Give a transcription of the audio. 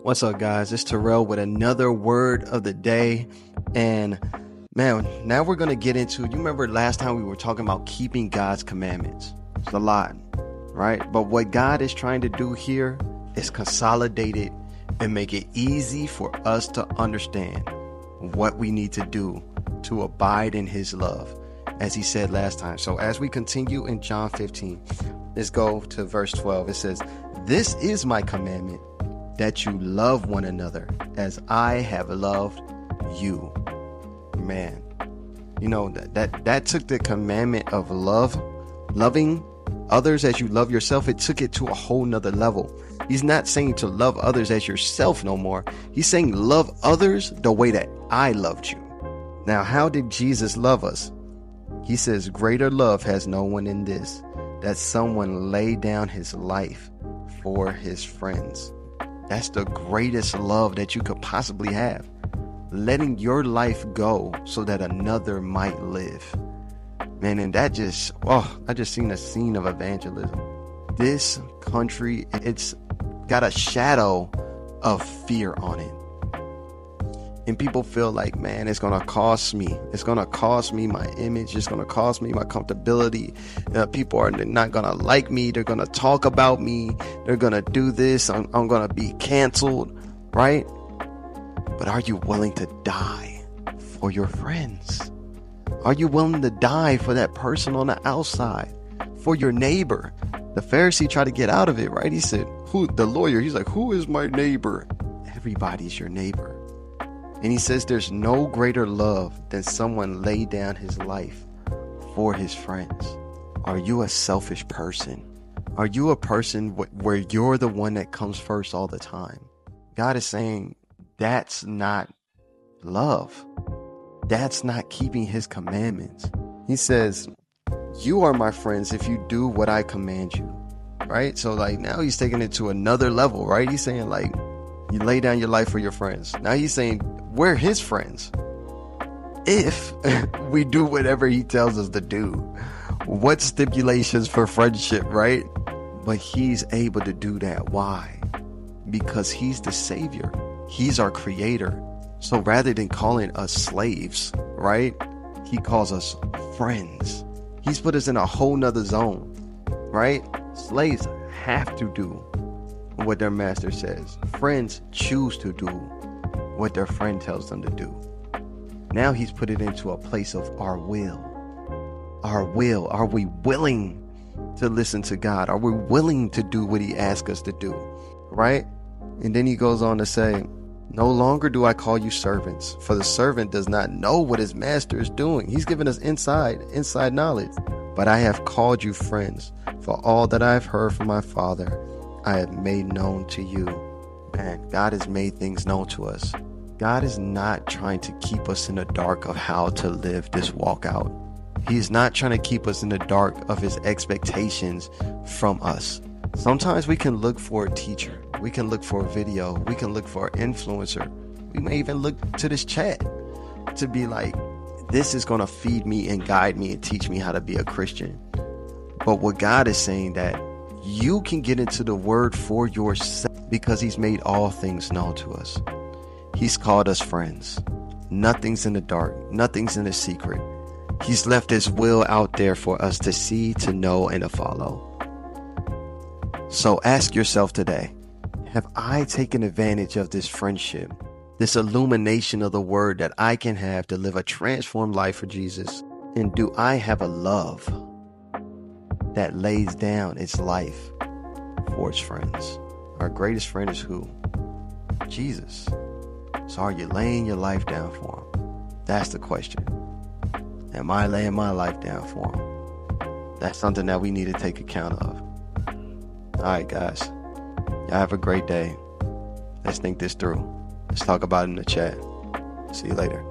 What's up, guys? It's Terrell with another word of the day. And man, now we're going to get into, you remember last time we were talking about keeping God's commandments. It's a lot, right? But what God is trying to do here is consolidate it and make it easy for us to understand what we need to do to abide in his love, as he said last time. So as we continue in John 15, let's go to verse 12. It says, "This is my commandment, that you love one another as I have loved you." Man, you know, that took the commandment of loving others as you love yourself. It took it to a whole nother level. He's not saying to love others as yourself no more. He's saying love others the way that I loved you. Now, how did Jesus love us? He says, "Greater love has no one in this, that someone lay down his life for his friends." That's the greatest love that you could possibly have. Letting your life go so that another might live. Man, and that just, I just seen a scene of evangelism. This country, it's got a shadow of fear on it. And people feel like, man, it's going to cost me. It's going to cost me my image. It's going to cost me my comfortability. People are not going to like me. They're going to talk about me. They're going to do this. I'm going to be canceled, right? But are you willing to die for your friends? Are you willing to die for that person on the outside, for your neighbor? The Pharisee tried to get out of it, right? He said, the lawyer, he's like, who is my neighbor? Everybody's your neighbor. And he says there's no greater love than someone lay down his life for his friends. Are you a selfish person? Are you a person where you're the one that comes first all the time? God is saying that's not love. That's not keeping his commandments. He says, you are my friends if you do what I command you, right? So like now he's taking it to another level, right? He's saying like, you lay down your life for your friends. Now he's saying we're his friends if we do whatever he tells us to do. What stipulations for friendship, right? But he's able to do that. Why? Because he's the savior. He's our creator. So rather than calling us slaves, right? He calls us friends. He's put us in a whole nother zone, right? Slaves have to do what their master says. Friends choose to do what their friend tells them to do. Now he's put it into a place of our will. Our will. Are we willing to listen to God? Are we willing to do what he asks us to do? Right? And then he goes on to say, no longer do I call you servants, for the servant does not know what his master is doing. He's given us inside knowledge. But I have called you friends, for all that I have heard from my Father, I have made known to you. Man, God has made things known to us. God is not trying to keep us in the dark of how to live this walk out. He's not trying to keep us in the dark of his expectations from us. Sometimes we can look for a teacher. We can look for a video. We can look for an influencer. We may even look to this chat to be like, this is going to feed me and guide me and teach me how to be a Christian. But what God is saying that you can get into the word for yourself because he's made all things known to us. He's called us friends. Nothing's in the dark. Nothing's in the secret. He's left his will out there for us to see, to know, and to follow. So ask yourself today, have I taken advantage of this friendship, this illumination of the word that I can have to live a transformed life for Jesus? And do I have a love that lays down its life for its friends? Our greatest friend is who? Jesus. So are you laying your life down for him? That's the question. Am I laying my life down for him? That's something that we need to take account of. All right, guys. Y'all have a great day. Let's think this through. Let's talk about it in the chat. See you later.